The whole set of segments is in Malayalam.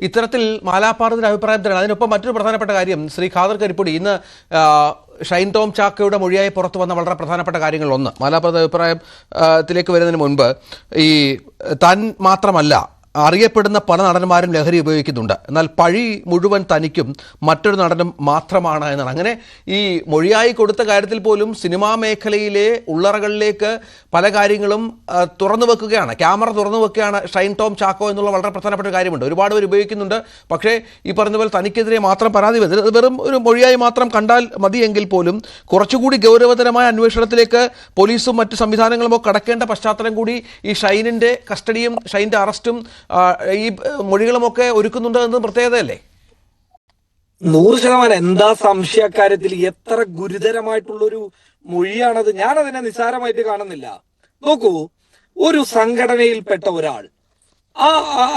ഇത്തരത്തിൽ മാലാപ്പാറത്തിന്റെ അഭിപ്രായം തരാണ്. അതിനൊപ്പം മറ്റൊരു പ്രധാനപ്പെട്ട കാര്യം, ശ്രീ ഖാദർ കരിപ്പൊടി, ഇന്ന് ഷൈൻ ടോം ചാക്കോയുടെ മൊഴിയായി പുറത്തു വന്ന വളരെ പ്രധാനപ്പെട്ട കാര്യങ്ങളൊന്ന്, മാലാപ്പാറയുടെ അഭിപ്രായത്തിലേക്ക് വരുന്നതിന് മുൻപ് ഈ താൻ മാത്രമല്ല അറിയപ്പെടുന്ന പല നടന്മാരും ലഹരി ഉപയോഗിക്കുന്നുണ്ട്, എന്നാൽ പഴി മുഴുവൻ തനിക്കും മറ്റൊരു നടനും മാത്രമാണ് എന്നാണ്. അങ്ങനെ ഈ മൊഴിയായി കൊടുത്ത കാര്യത്തിൽ പോലും സിനിമാ മേഖലയിലെ ഉള്ളറകളിലേക്ക് പല കാര്യങ്ങളും തുറന്നു വെക്കുകയാണ്, ക്യാമറ തുറന്നു വെക്കുകയാണ് ഷൈൻ ടോം ചാക്കോ എന്നുള്ള വളരെ പ്രധാനപ്പെട്ട ഒരു കാര്യമുണ്ട്. ഒരുപാട് പേര് ഉപയോഗിക്കുന്നുണ്ട്, പക്ഷേ ഈ പറഞ്ഞ പോലെ തനിക്കെതിരെ മാത്രം പരാതി വരുന്നത് അത് വെറും ഒരു മൊഴിയായി മാത്രം കണ്ടാൽ മതിയെങ്കിൽ പോലും കുറച്ചുകൂടി ഗൗരവതരമായ അന്വേഷണത്തിലേക്ക് പോലീസും മറ്റ് സംവിധാനങ്ങളും ഒക്കെ കടക്കേണ്ട പശ്ചാത്തലം കൂടി ഈ ഷൈനിൻ്റെ കസ്റ്റഡിയും ഷൈൻ്റെ അറസ്റ്റും ഈ മൊഴികളുമൊക്കെ ഒരുക്കുന്നുണ്ട് എന്നത് പ്രത്യേകതയല്ലേ? 100% എന്താ സംശയക്കാര്യത്തിൽ എത്ര ഗുരുതരമായിട്ടുള്ളൊരു മൊഴിയാണത്. ഞാനതിനെ നിസ്സാരമായിട്ട് കാണുന്നില്ല. നോക്കൂ, ഒരു സംഘടനയിൽപ്പെട്ട ഒരാൾ,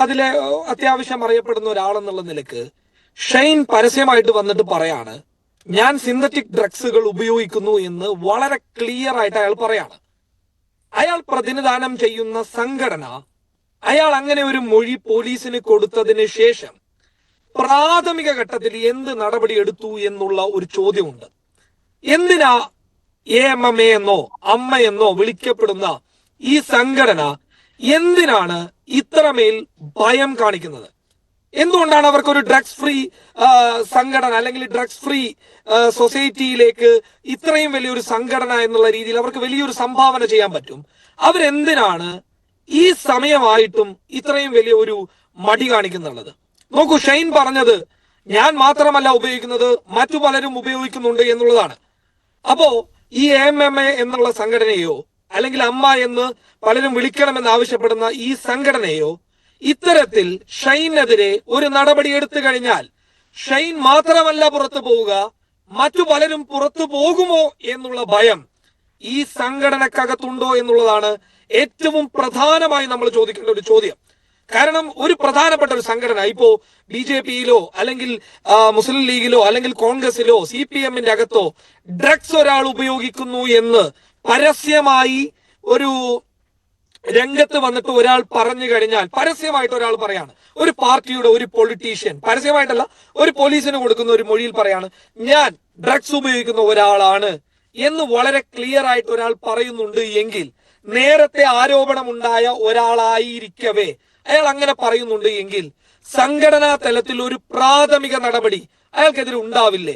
അതിലെ അത്യാവശ്യം അറിയപ്പെടുന്ന ഒരാൾ എന്നുള്ള നിലക്ക് ഷൈൻ പരസ്യമായിട്ട് വന്നിട്ട് പറയാണ് ഞാൻ സിന്തറ്റിക് ഡ്രഗ്സുകൾ ഉപയോഗിക്കുന്നു എന്ന് വളരെ ക്ലിയർ ആയിട്ട് അയാൾ പറയാണ്. അയാൾ പ്രതിനിധാനം ചെയ്യുന്ന സംഘടന അയാൾ അങ്ങനെ ഒരു മൊഴി പോലീസിന് കൊടുത്തതിന് ശേഷം പ്രാഥമിക ഘട്ടത്തിൽ എന്ത് നടപടി എടുത്തു എന്നുള്ള ഒരു ചോദ്യമുണ്ട്. എന്തിനാ AMMA എന്നോ അമ്മ എന്നോ വിളിക്കപ്പെടുന്ന ഈ സംഘടന എന്തിനാണ് ഇത്രമേൽ ഭയം കാണിക്കുന്നത്? എന്തുകൊണ്ടാണ് അവർക്കൊരു ഡ്രഗ്സ് ഫ്രീ സംഘടന അല്ലെങ്കിൽ ഡ്രഗ്സ് ഫ്രീ സൊസൈറ്റിയിലേക്ക് ഇത്രയും വലിയൊരു സംഘടന എന്നുള്ള രീതിയിൽ അവർക്ക് വലിയൊരു സംഭാവന ചെയ്യാൻ പറ്റും? അവരെന്തിനാണ് ഈ സമയമായിട്ടും ഇത്രയും വലിയ ഒരു മടി കാണിക്കുന്നുള്ളത്? നോക്കൂ, ഷൈൻ പറഞ്ഞത് ഞാൻ മാത്രമല്ല ഉപയോഗിക്കുന്നത്, മറ്റു പലരും ഉപയോഗിക്കുന്നുണ്ട് എന്നുള്ളതാണ്. അപ്പോ ഈ AMMA എന്നുള്ള സംഘടനയോ അല്ലെങ്കിൽ അമ്മ എന്ന് പലരും വിളിക്കണമെന്ന് ആവശ്യപ്പെടുന്ന ഈ സംഘടനയോ ഇത്തരത്തിൽ ഷൈനെതിരെ ഒരു നടപടി എടുത്തു കഴിഞ്ഞാൽ ഷൈൻ മാത്രമല്ല പുറത്തു പോവുക, മറ്റു പലരും പുറത്തു പോകുമോ എന്നുള്ള ഭയം ഈ സംഘടനക്കകത്തുണ്ടോ എന്നുള്ളതാണ് ഏറ്റവും പ്രധാനമായി നമ്മൾ ചോദിക്കേണ്ട ഒരു ചോദ്യം. കാരണം ഒരു പ്രധാനപ്പെട്ട ഒരു സംഘടന ഇപ്പോ BJP-യിലോ അല്ലെങ്കിൽ മുസ്ലിം ലീഗിലോ അല്ലെങ്കിൽ കോൺഗ്രസിലോ CPM-ന്റെ അകത്തോ ഡ്രഗ്സ് ഒരാൾ ഉപയോഗിക്കുന്നു എന്ന് പരസ്യമായി ഒരു രംഗത്ത് വന്നിട്ട് ഒരാൾ പറഞ്ഞു കഴിഞ്ഞാൽ, പരസ്യമായിട്ട് ഒരാൾ പറയാണ്, ഒരു പാർട്ടിയുടെ ഒരു പൊളിറ്റീഷ്യൻ പരസ്യമായിട്ടല്ല ഒരു പോലീസിന് കൊടുക്കുന്ന ഒരു മൊഴിയിൽ പറയാണ് ഞാൻ ഡ്രഗ്സ് ഉപയോഗിക്കുന്ന ഒരാളാണ് എന്ന് വളരെ ക്ലിയർ ആയിട്ട് ഒരാൾ പറയുന്നുണ്ട് എങ്കിൽ, നേരത്തെ ആരോപണമുണ്ടായ ഒരാളായിരിക്കവേ അയാൾ അങ്ങനെ പറയുന്നുണ്ട് എങ്കിൽ സംഘടനാ തലത്തിൽ ഒരു പ്രാഥമിക നടപടി അയാൾക്കെതിരെ ഉണ്ടാവില്ലേ?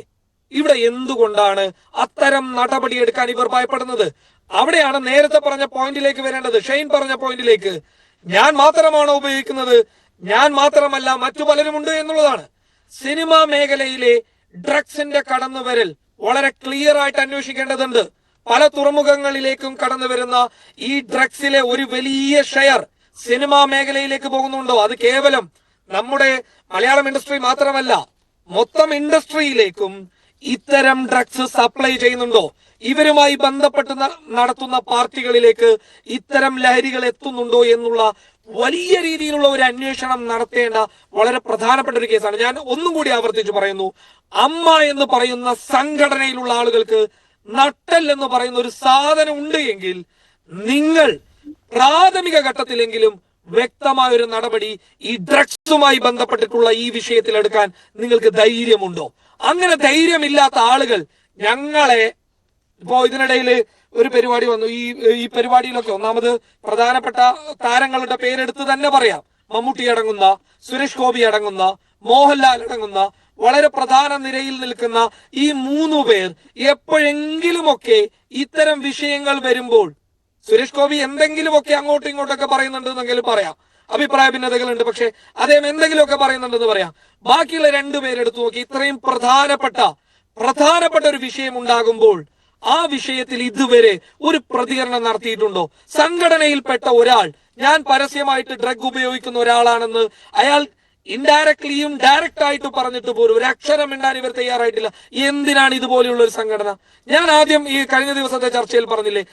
ഇവിടെ എന്തുകൊണ്ടാണ് അത്തരം നടപടി എടുക്കാൻ ഇവർ ഭയപ്പെടുന്നത്? അവിടെയാണ് നേരത്തെ പറഞ്ഞ പോയിന്റിലേക്ക് വരേണ്ടത്. ഷൈൻ പറഞ്ഞ പോയിന്റിലേക്ക്, ഞാൻ മാത്രമാണോ ഉപയോഗിക്കുന്നത്, ഞാൻ മാത്രമല്ല മറ്റു പലരുമുണ്ട് എന്നുള്ളതാണ്. സിനിമാ മേഖലയിലെ ഡ്രഗ്സിന്റെ കടന്നുവരൽ വളരെ ക്ലിയർ ആയിട്ട് അന്വേഷിക്കേണ്ടതുണ്ട്. പല തുറമുഖങ്ങളിലേക്കും കടന്നു വരുന്ന ഈ ഡ്രഗ്സിലെ ഒരു വലിയ ഷെയർ സിനിമാ മേഖലയിലേക്ക് പോകുന്നുണ്ടോ? അത് കേവലം നമ്മുടെ മലയാളം ഇൻഡസ്ട്രി മാത്രമല്ല, മൊത്തം ഇൻഡസ്ട്രിയിലേക്കും ഇത്തരം ഡ്രഗ്സ് സപ്ലൈ ചെയ്യുന്നുണ്ടോ? ഇവരുമായി ബന്ധപ്പെട്ട് നടത്തുന്ന പാർട്ടികളിലേക്ക് ഇത്തരം ലഹരികൾ എത്തുന്നുണ്ടോ എന്നുള്ള വലിയ രീതിയിലുള്ള ഒരു അന്വേഷണം നടത്തേണ്ട വളരെ പ്രധാനപ്പെട്ട ഒരു കേസാണ്. ഞാൻ ഒന്നും കൂടി ആവർത്തിച്ച് പറയുന്നു, അമ്മ എന്ന് പറയുന്ന സംഘടനയിലുള്ള ആളുകൾക്ക് നട്ടൽ എന്ന് പറയുന്ന ഒരു സാധനം ഉണ്ട് എങ്കിൽ നിങ്ങൾ പ്രാഥമിക ഘട്ടത്തിലെങ്കിലും വ്യക്തമായ ഒരു നടപടി ഈ ഡ്രഗ്സുമായി ബന്ധപ്പെട്ടിട്ടുള്ള ഈ വിഷയത്തിൽ എടുക്കാൻ നിങ്ങൾക്ക് ധൈര്യമുണ്ടോ? അങ്ങനെ ധൈര്യമില്ലാത്ത ആളുകൾ ഞങ്ങളെ ഇപ്പോ ഇതിനിടയിൽ ഒരു പരിപാടി വന്നു. ഈ പരിപാടിയിലൊക്കെ ഒന്നാമത് പ്രധാനപ്പെട്ട താരങ്ങളുടെ പേരെടുത്ത് തന്നെ പറയാം. മമ്മൂട്ടി അടങ്ങുന്ന, സുരേഷ് ഗോപി അടങ്ങുന്ന, മോഹൻലാൽ അടങ്ങുന്ന വളരെ പ്രധാന നിരയിൽ നിൽക്കുന്ന ഈ 3 പേർ എപ്പോഴെങ്കിലുമൊക്കെ ഇത്തരം വിഷയങ്ങൾ വരുമ്പോൾ, സുരേഷ് ഗോപി എന്തെങ്കിലുമൊക്കെ അങ്ങോട്ടും ഇങ്ങോട്ടൊക്കെ പറയുന്നുണ്ടെന്നെങ്കിലും പറയാം, അഭിപ്രായ ഭിന്നതകളുണ്ട്, പക്ഷെ അദ്ദേഹം എന്തെങ്കിലുമൊക്കെ പറയുന്നുണ്ടെന്ന് പറയാം. ബാക്കിയുള്ള 2 പേരെടുത്തു നോക്കി ഇത്രയും പ്രധാനപ്പെട്ട ഒരു വിഷയം ഉണ്ടാകുമ്പോൾ ആ വിഷയത്തിൽ ഇതുവരെ ഒരു പ്രതികരണം നടത്തിയിട്ടുണ്ടോ? സംഘടനയിൽപ്പെട്ട ഒരാൾ ഞാൻ പരസ്യമായിട്ട് ഡ്രഗ് ഉപയോഗിക്കുന്ന ഒരാളാണെന്ന് അയാൾ ഇൻഡയറക്ട്ലിയും ഡയറക്റ്റ് ആയിട്ട് പറഞ്ഞിട്ട് പോലും ഒരു അക്ഷരം മിണ്ടാൻ ഇവർ തയ്യാറായിട്ടില്ല. എന്തിനാണ് ഇതുപോലെയുള്ള ഒരു സംഘടന? ഞാൻ ആദ്യം ഈ കഴിഞ്ഞ ദിവസത്തെ ചർച്ചയിൽ പറഞ്ഞില്ലേ,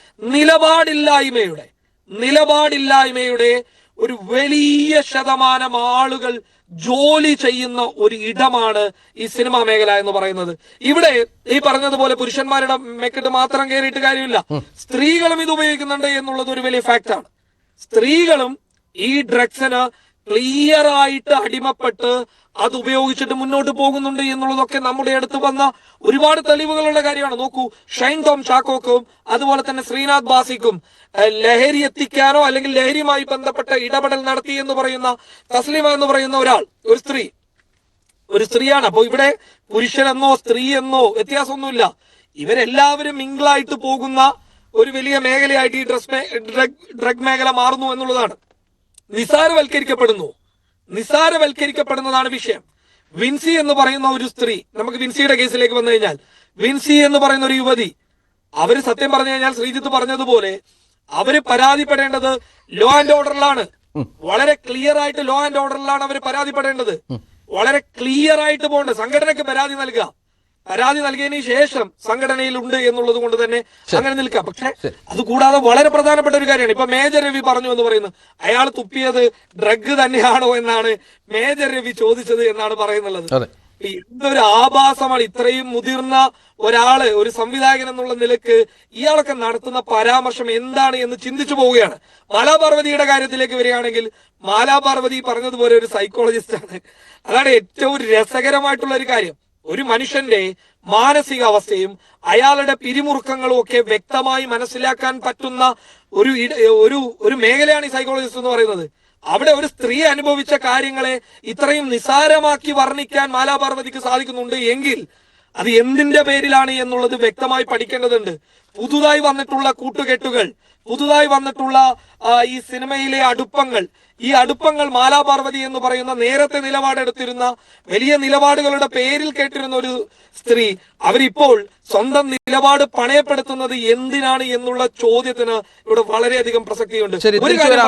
നിലപാടില്ലായ്മയുടെ ഒരു വലിയ ശതമാനം ആളുകൾ ജോലി ചെയ്യുന്ന ഒരു ഇടമാണ് ഈ സിനിമാ മേഖല എന്ന് പറയുന്നത്. ഇവിടെ ഈ പറഞ്ഞതുപോലെ പുരുഷന്മാരുടെ മെക്കിട്ട് മാത്രം കയറിയിട്ട് കാര്യമില്ല, സ്ത്രീകളും ഇത് ഉപയോഗിക്കുന്നുണ്ട് എന്നുള്ളത് ഒരു വലിയ ഫാക്റ്റാണ്. സ്ത്രീകളും ഈ ഡ്രഗ്സിന് ക്ലിയർ ആയിട്ട് അടിമപ്പെട്ട് അത് ഉപയോഗിച്ചിട്ട് മുന്നോട്ട് പോകുന്നുണ്ട് എന്നുള്ളതൊക്കെ നമ്മുടെ അടുത്ത് വന്ന ഒരുപാട് തെളിവുകളുള്ള കാര്യമാണ്. നോക്കൂ, ഷൈൻ ടോം ചാക്കോക്കും അതുപോലെ തന്നെ ശ്രീനാഥ് ബാസിക്കും ലഹരി എത്തിക്കാനോ അല്ലെങ്കിൽ ലഹരിയുമായി ബന്ധപ്പെട്ട ഇടപെടൽ നടത്തി എന്ന് പറയുന്ന തസ്ലിമ എന്ന് പറയുന്ന ഒരാൾ, ഒരു സ്ത്രീയാണ്. അപ്പൊ ഇവിടെ പുരുഷനെന്നോ സ്ത്രീ എന്നോ വ്യത്യാസമൊന്നുമില്ല. ഇവരെല്ലാവരും മിംഗിളായിട്ട് പോകുന്ന ഒരു വലിയ മേഖലയായിട്ട് ഈ ഡ്രഗ് മേഖല മാറുന്നു എന്നുള്ളതാണ്. നിസാരവൽക്കരിക്കപ്പെടുന്നതാണ് വിഷയം. വിൻസി എന്ന് പറയുന്ന ഒരു സ്ത്രീ, നമുക്ക് വിൻസിയുടെ കേസിലേക്ക് വന്നു കഴിഞ്ഞാൽ, വിൻസി എന്ന് പറയുന്ന ഒരു യുവതി, അവര് സത്യം പറഞ്ഞു കഴിഞ്ഞാൽ ശ്രീജിത്ത് പറഞ്ഞതുപോലെ അവര് പരാതിപ്പെടേണ്ടത് ലോ ആൻഡ് ഓർഡറിലാണ്. വളരെ ക്ലിയർ ആയിട്ട് ലോ ആൻഡ് ഓർഡറിലാണ് അവർ പരാതിപ്പെടേണ്ടത്. വളരെ ക്ലിയർ ആയിട്ട് പോകേണ്ടത്. സംഘടനയ്ക്ക് പരാതി നൽകുക, പരാതി നൽകിയതിനു ശേഷം സംഘടനയിൽ ഉണ്ട് എന്നുള്ളത് കൊണ്ട് തന്നെ അങ്ങനെ നിൽക്കാം. പക്ഷെ അതുകൂടാതെ വളരെ പ്രധാനപ്പെട്ട ഒരു കാര്യമാണ്. ഇപ്പൊ മേജർ രവി പറഞ്ഞു എന്ന് പറയുന്നത്, അയാൾ തുപ്പിയത് ഡ്രഗ് തന്നെയാണോ എന്നാണ് മേജർ രവി ചോദിച്ചത് എന്നാണ് പറയുന്നുള്ളത്. എന്തൊരു ആഭാസമാണ്. ഇത്രയും മുതിർന്ന ഒരാള്, ഒരു സംവിധായകൻ എന്നുള്ള നിലക്ക് ഇയാളൊക്കെ നടത്തുന്ന പരാമർശം എന്താണ് എന്ന് ചിന്തിച്ചു പോവുകയാണ്. മാലാപാർവതിയുടെ കാര്യത്തിലേക്ക് വരികയാണെങ്കിൽ, മാലാപാർവതി പറഞ്ഞതുപോലെ ഒരു സൈക്കോളജിസ്റ്റ് ആണ്. അതാണ് ഏറ്റവും രസകരമായിട്ടുള്ള ഒരു കാര്യം. ഒരു മനുഷ്യന്റെ മാനസികാവസ്ഥയും അയാളുടെ പിരിമുറുക്കങ്ങളും ഒക്കെ വ്യക്തമായി മനസ്സിലാക്കാൻ പറ്റുന്ന ഒരു മേഖലയാണ് ഈ സൈക്കോളജിസ്റ്റ് എന്ന് പറയുന്നത്. അവിടെ ഒരു സ്ത്രീ അനുഭവിച്ച കാര്യങ്ങളെ ഇത്രയും നിസാരമാക്കി വർണ്ണിക്കാൻ മാലാപാർവതിക്ക് സാധിക്കുന്നുണ്ട് എങ്കിൽ അത് എന്തിന്റെ പേരിലാണ് എന്നുള്ളത് വ്യക്തമായി പഠിക്കേണ്ടതുണ്ട്. പുതുതായി വന്നിട്ടുള്ള കൂട്ടുകെട്ടുകൾ, പുതുതായി വന്നിട്ടുള്ള ഈ സിനിമയിലെ ഈ അടുപ്പങ്ങൾ മാലാപാർവതി എന്ന് പറയുന്ന നേരത്തെ നിലപാടെടുത്തിരുന്ന, വലിയ നിലപാടുകളുടെ പേരിൽ കേട്ടിരുന്ന ഒരു സ്ത്രീ, അവരിപ്പോൾ സ്വന്തം നിലപാട് പണയപ്പെടുത്തുന്നത് എന്തിനാണ് എന്നുള്ള ചോദ്യത്തിന് ഇവിടെ വളരെയധികം പ്രസക്തിയുണ്ട്.